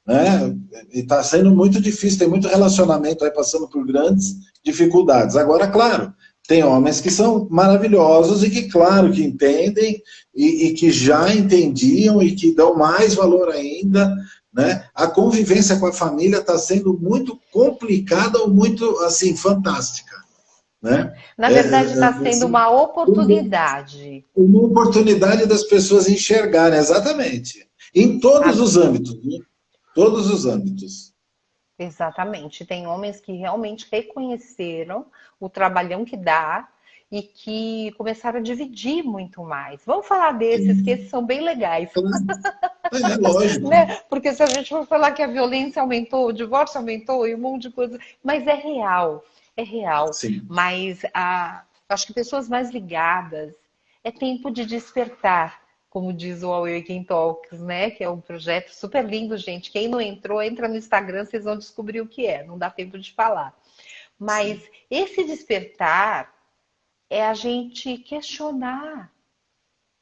né? E está sendo muito difícil, tem muito relacionamento aí passando por grandes dificuldades. Agora, claro, tem homens que são maravilhosos e que, claro, que entendem e que já entendiam e que dão mais valor ainda, né? A convivência com a família está sendo muito complicada ou muito, assim, fantástica, né? na verdade, está sendo Assim, uma oportunidade. uma oportunidade das pessoas enxergarem, exatamente, em todos os âmbitos, né? Todos os âmbitos. Exatamente. Tem homens que realmente reconheceram o trabalhão que dá e que começaram a dividir muito mais. Vamos falar desses, que esses são bem legais, É lógico. né? Porque se a gente for falar que a violência aumentou, o divórcio aumentou e um monte de coisa, mas é real, é real. Sim. Mas acho que pessoas mais ligadas, é tempo de despertar, como diz o Awakening Talks, né? Que é um projeto super lindo, gente. Quem não entrou, entra no Instagram, vocês vão descobrir o que é. Não dá tempo de falar. Mas esse despertar é a gente questionar.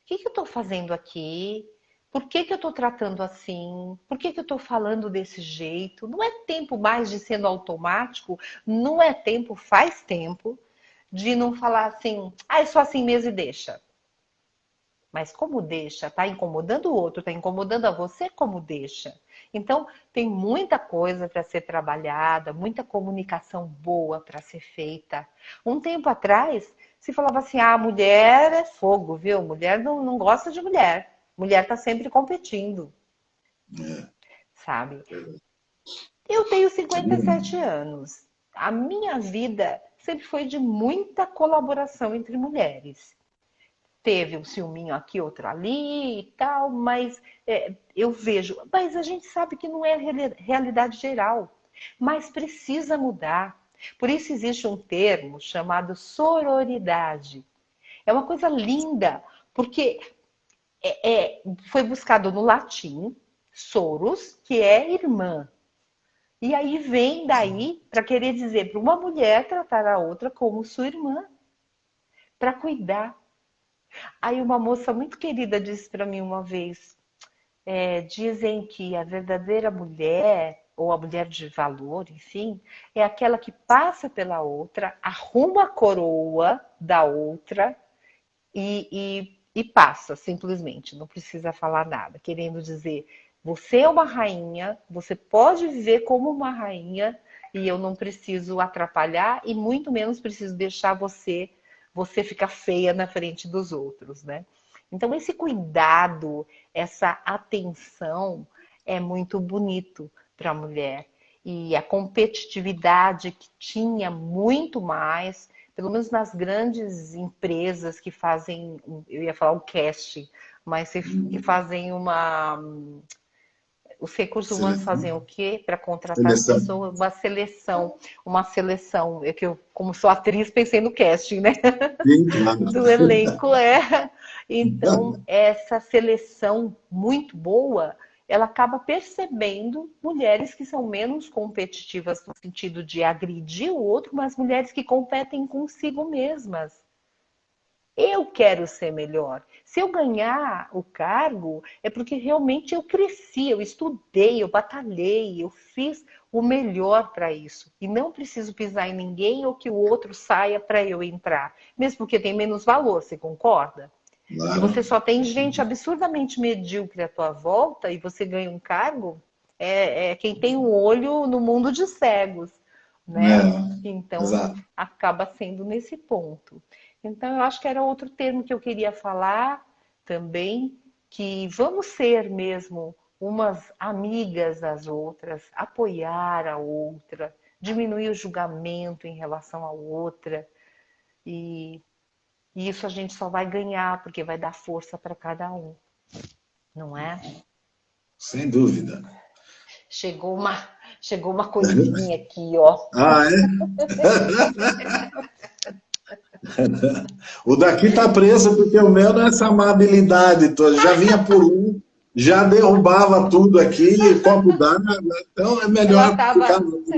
O que eu estou fazendo aqui? Por que que eu estou tratando assim? Por que que eu estou falando desse jeito? Não é tempo mais de ser no automático, não é tempo, faz tempo, de não falar assim, ah, é só assim mesmo e deixa. Mas como deixa? Está incomodando o outro, está incomodando a você, como deixa? Então, tem muita coisa para ser trabalhada, muita comunicação boa para ser feita. Um tempo atrás, se falava assim: ah, mulher é fogo, viu? Mulher não gosta de mulher. Mulher está sempre competindo, É, sabe? Eu tenho é 57 verdade. anos. A minha vida sempre foi de muita colaboração entre mulheres. Teve um ciúminho aqui, outro ali e tal, mas eu vejo. Mas a gente sabe que não é a realidade geral, mas precisa mudar. Por isso existe um termo chamado sororidade. É uma coisa linda, porque foi buscado no latim, soros, que é irmã. E aí vem daí para querer dizer para uma mulher tratar a outra como sua irmã, para cuidar. Aí uma moça muito querida disse para mim uma vez, dizem que a verdadeira mulher, ou a mulher de valor, enfim, é aquela que passa pela outra, arruma a coroa da outra e passa, simplesmente, não precisa falar nada. Querendo dizer, você é uma rainha, você pode viver como uma rainha e eu não preciso atrapalhar e muito menos preciso deixar você ficar feia na frente dos outros, né? Então esse cuidado, essa atenção é muito bonito para a mulher. E a competitividade que tinha muito mais, pelo menos nas grandes empresas que fazem, eu ia falar o casting, mas que fazem os recursos humanos fazem o Seleção. quê para contratar as Seleção. pessoas? Uma seleção. É que eu, como sou atriz, pensei no casting, né? Sim, claro. Do elenco é. Então, essa seleção muito boa, ela acaba percebendo mulheres que são menos competitivas no sentido de agredir o outro, mas mulheres que competem consigo mesmas. Eu quero ser melhor. Se eu ganhar o cargo, é porque realmente eu cresci, eu estudei, eu batalhei, eu fiz o melhor para isso. E não preciso pisar em ninguém ou que o outro saia para eu entrar. Mesmo porque tem menos valor, você concorda? Se você Claro. só tem gente absurdamente medíocre à tua volta e você ganha um cargo, é quem tem um olho no mundo de cegos, né? É, Então, exato. acaba sendo nesse ponto. Então, eu acho que era outro termo que eu queria falar também, que vamos ser mesmo umas amigas das outras, apoiar a outra, diminuir o julgamento em relação à outra, e, e isso a gente só vai ganhar, porque vai dar força para cada um, não é? Sem dúvida. Chegou uma, chegou uma coisinha aqui, ó. Ah, é? O daqui tá preso porque o meu não é essa amabilidade toda. Já vinha por um, já derrubava tudo aqui, copo d'água. Então é Ela melhor ficar tava. longe.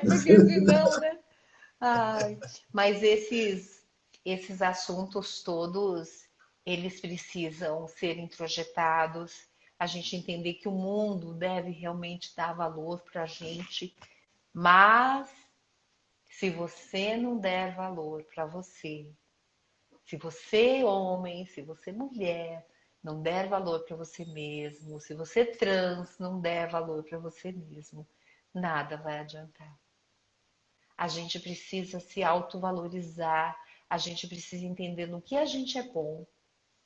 Porque senão, né? Ai, mas esses assuntos todos, eles precisam ser introjetados, a gente entender que o mundo deve realmente dar valor para a gente, mas se você não der valor para você, se você, homem, se você, mulher, não der valor para você mesmo, se você trans não der valor para você mesmo, nada vai adiantar. A gente precisa se autovalorizar, a gente precisa entender no que a gente é bom,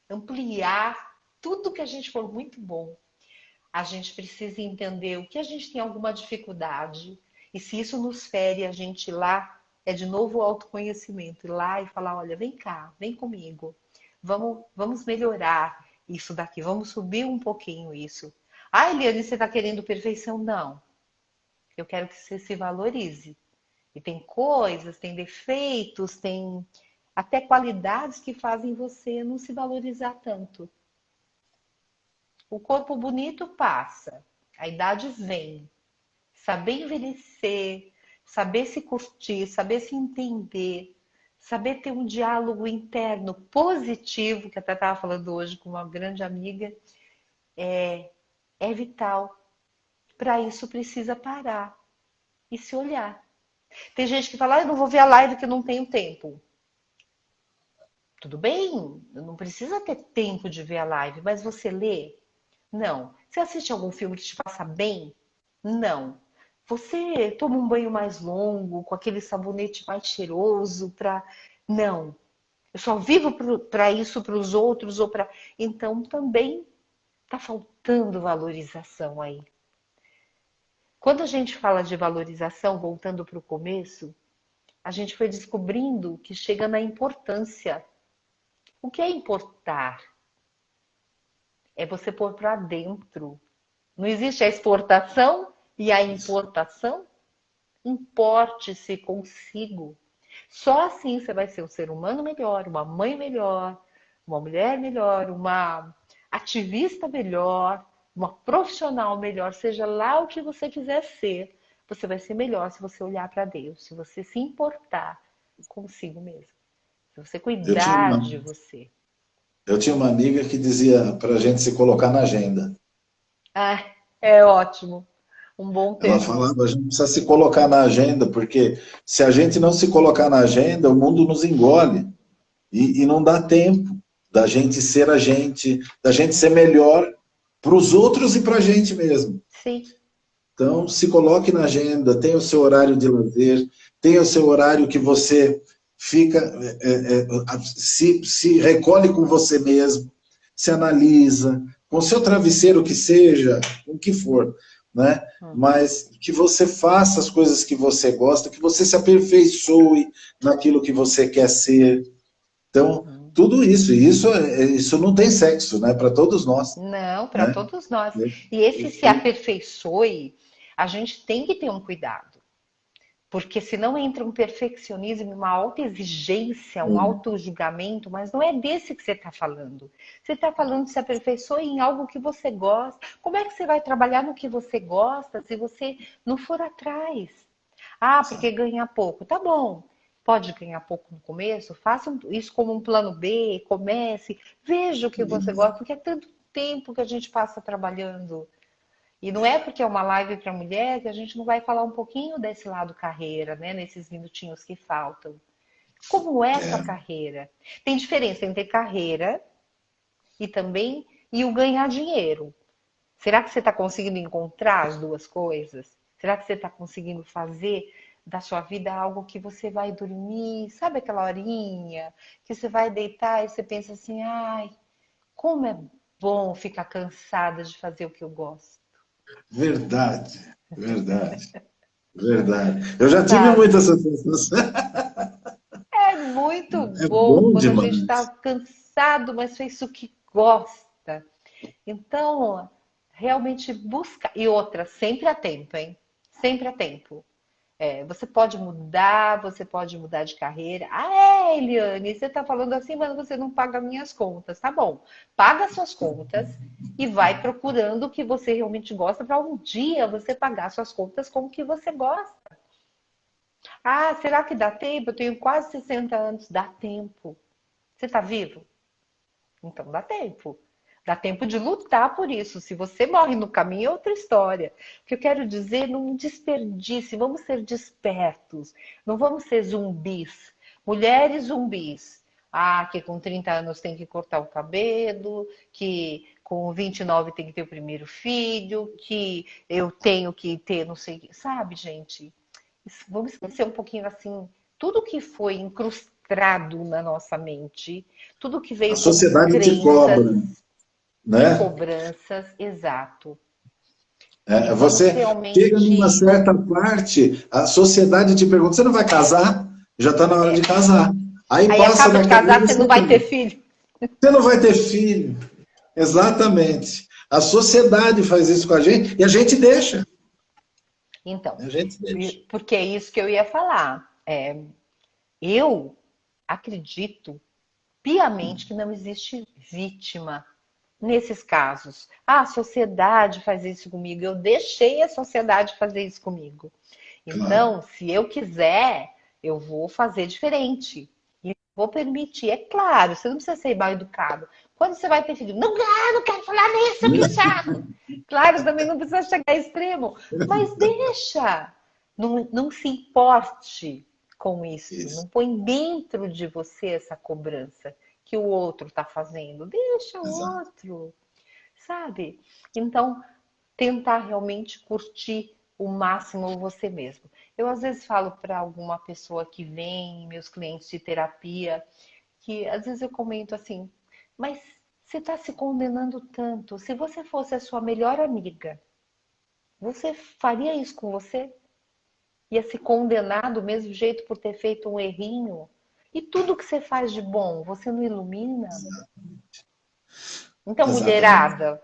ampliar tudo que a gente for muito bom. A gente precisa entender o que a gente tem alguma dificuldade e se isso nos fere, a gente ir lá é de novo o autoconhecimento, ir lá e falar, olha, vem cá, vem comigo. Vamos melhorar isso daqui, vamos subir um pouquinho isso. Ah, Eliane, você está querendo perfeição? Não. Eu quero que você se valorize. E tem coisas, tem defeitos, tem até qualidades que fazem você não se valorizar tanto. O corpo bonito passa, a idade vem. Saber envelhecer, saber se curtir, saber se entender, saber ter um diálogo interno positivo, que até estava falando hoje com uma grande amiga, é vital. Para isso precisa parar e se olhar. Tem gente que fala, eu não vou ver a live que eu não tenho tempo. Tudo bem, não precisa ter tempo de ver a live, mas você lê? Não. Você assiste algum filme que te faça bem? Não. Você toma um banho mais longo, com aquele sabonete mais cheiroso para. Não. Eu só vivo para isso, para os outros, ou para. Então também está faltando valorização aí. Quando a gente fala de valorização, voltando para o começo, a gente foi descobrindo que chega na importância. O que é importar? É você pôr para dentro. Não existe a exportação e a importação? Importe-se consigo. Só assim você vai ser um ser humano melhor, uma mãe melhor, uma mulher melhor, uma ativista melhor, uma profissional melhor, seja lá o que você quiser ser. Você vai ser melhor se você olhar para Deus, se você se importar consigo mesmo, se você Eu tinha cuidar uma, de você. eu tinha uma amiga que dizia para a gente se colocar na agenda. Ah, é ótimo. Um bom Ela termo. falava, a gente precisa se colocar na agenda, porque se a gente não se colocar na agenda, o mundo nos engole. E não dá tempo da gente ser a gente, da gente ser melhor para os outros e para a gente mesmo. Sim. Então, se coloque na agenda, tenha o seu horário de lazer, tenha o seu horário que você fica, se recolhe com você mesmo, se analisa, com o seu travesseiro que seja, com o que for, né? Uhum. Mas que você faça as coisas que você gosta, que você se aperfeiçoe naquilo que você quer ser. Então, Uhum. tudo isso, isso não tem sexo, né? Para todos nós, Não, para né? todos nós. E esse se aperfeiçoe, a gente tem que ter um cuidado. Porque senão entra um perfeccionismo, uma autoexigência, um auto-julgamento, mas não é desse que você está falando. Você está falando de se aperfeiçoe em algo que você gosta. Como é que você vai trabalhar no que você gosta se você não for atrás? Ah, porque ganha pouco. Tá bom. Pode ganhar pouco no começo, faça isso como um plano B, comece, veja o que você gosta, porque é tanto tempo que a gente passa trabalhando. E não é porque é uma live para mulher que a gente não vai falar um pouquinho desse lado carreira, né? Nesses minutinhos que faltam. Como é a sua carreira? Tem diferença entre carreira e também e o ganhar dinheiro. Será que você está conseguindo encontrar as duas coisas? Será que você está conseguindo fazer da sua vida algo que você vai dormir? Sabe aquela horinha que você vai deitar e você pensa assim, ai, como é bom ficar cansada de fazer o que eu gosto, Verdade, verdade, verdade. Eu já tive sabe? muita essa sensação. É muito É bom bom quando a gente está demais. cansado, mas fez o que gosta. Então, realmente busca. E outra, sempre a tempo, hein? Sempre a tempo. É, você pode mudar de carreira. Ah, é, Eliane, você está falando assim, mas você não paga minhas contas. Tá bom, paga suas contas e vai procurando o que você realmente gosta para um dia você pagar suas contas com o que você gosta. Ah, será que dá tempo? Eu tenho quase 60 anos. Dá tempo. Você está vivo? Então dá tempo. Dá tempo de lutar por isso. Se você morre no caminho, é outra história. O que eu quero dizer, não desperdice, vamos ser despertos. Não vamos ser zumbis. Mulheres zumbis. Ah, que com 30 anos tem que cortar o cabelo, que com 29 tem que ter o primeiro filho, que eu tenho que ter, não sei, sabe, gente? Vamos esquecer um pouquinho assim, tudo que foi incrustado na nossa mente, tudo que A veio como sociedade te crenças cobra, e né? cobranças, exato. E É, vamos você chega numa realmente. certa parte, a sociedade te pergunta: você não vai casar? Já está na hora de casar. Aí Aí passa acaba de daquele casar, ano, você não vai ter filho. você não vai ter filho. Exatamente. A sociedade faz isso com a gente e a gente deixa. Então, A gente deixa. porque é isso que eu ia falar. Eu acredito piamente que não existe vítima nesses casos. Ah, a sociedade faz isso comigo. Eu deixei a sociedade fazer isso comigo. Claro. Então, se eu quiser, eu vou fazer diferente. E vou permitir. É claro, você não precisa ser mal educado. Quando você vai ter filho, não, não quero falar nisso, que chato. Claro, também não precisa chegar a extremo, mas deixa. Não se importe com isso. Não põe dentro de você essa cobrança que o outro está fazendo. Deixa o outro, sabe? Então, tentar realmente curtir o máximo você mesmo. Eu, às vezes, falo para alguma pessoa que vem, meus clientes de terapia, que às vezes eu comento assim, mas você está se condenando tanto. Se você fosse a sua melhor amiga, você faria isso com você? Ia se condenar do mesmo jeito por ter feito um errinho? E tudo que você faz de bom, você não ilumina? Então, Exatamente. mulherada,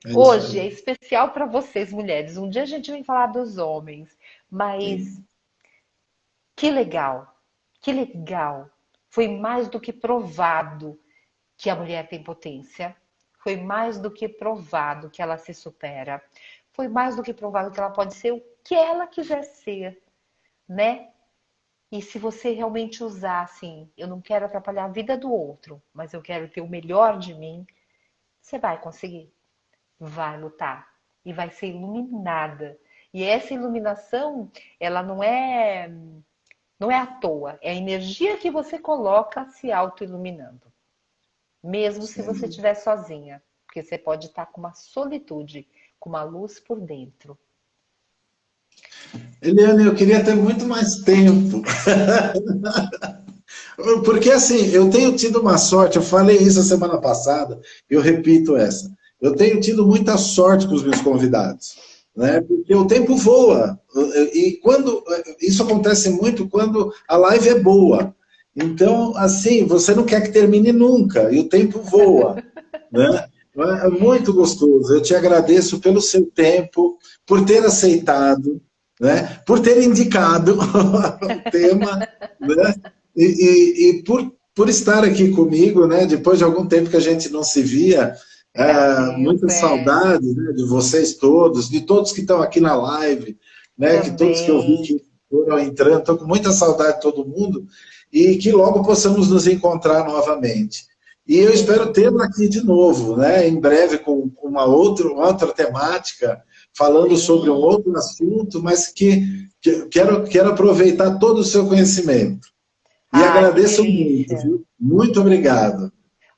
É isso hoje é aí. especial para vocês, mulheres. Um dia a gente vem falar dos homens, mas Sim. que legal, que legal. Foi mais do que provado que a mulher tem potência. Foi mais do que provado que ela se supera. Foi mais do que provado que ela pode ser o que ela quiser ser, né? E se você realmente usar assim, eu não quero atrapalhar a vida do outro, mas eu quero ter o melhor de mim, você vai conseguir. Vai lutar e vai ser iluminada. E essa iluminação, ela não é à toa, é a energia que você coloca se auto-iluminando. Mesmo se Sem você dúvida. estiver sozinha, porque você pode estar com uma solitude, com uma luz por dentro. Eliane, eu queria ter muito mais tempo. Porque assim, eu tenho tido uma sorte, eu falei isso a semana passada, eu repito essa. Eu tenho tido muita sorte com os meus convidados, né? Porque o tempo voa. E quando isso acontece muito quando a live é boa. Então, assim, você não quer que termine nunca, e o tempo voa, né? É muito gostoso. Eu te agradeço pelo seu tempo, por ter aceitado, né? Por ter indicado o tema, né? E por estar aqui comigo, né? Depois de algum tempo que a gente não se via, Prazer, muita é, saudade, né, de vocês todos, de todos que estão aqui na live, né? Que todos que eu vi também. que foram entrando, estou com muita saudade de todo mundo e que logo possamos nos encontrar novamente. E eu espero Sim, tê-la aqui de novo, né? Em breve com uma outra temática, falando sobre um sim. outro assunto, mas que quero aproveitar todo o seu conhecimento. E Ai, que agradeço muito, delícia. viu? Muito obrigado.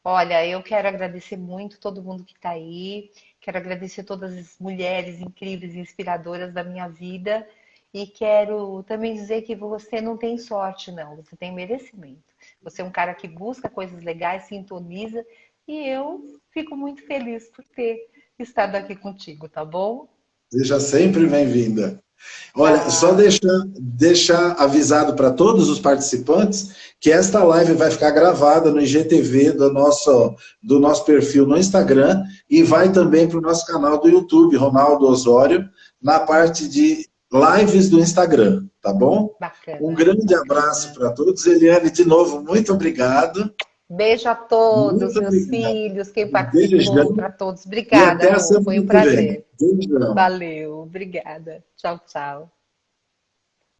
Olha, eu quero agradecer muito todo mundo que está aí. Quero agradecer todas as mulheres incríveis e inspiradoras da minha vida. E quero também dizer que você não tem sorte, não. Você tem merecimento. Você é um cara que busca coisas legais, sintoniza. E eu fico muito feliz por ter estado aqui contigo, tá bom? Seja sempre bem-vinda. Olha, só Ah, deixar avisado para todos os participantes que esta live vai ficar gravada no IGTV do nosso perfil no Instagram e vai também para o nosso canal do YouTube, Ronaldo Osório, na parte de lives do Instagram, tá bom? Um bacana, grande abraço bacana. para todos. Eliane, de novo, muito obrigado. Beijo a todos, Muito meus obrigado. filhos, quem participou, Beijão para todos. e Obrigada, até a Rô. semana Foi um que vem. prazer. Beijão. Valeu, obrigada. Tchau, tchau.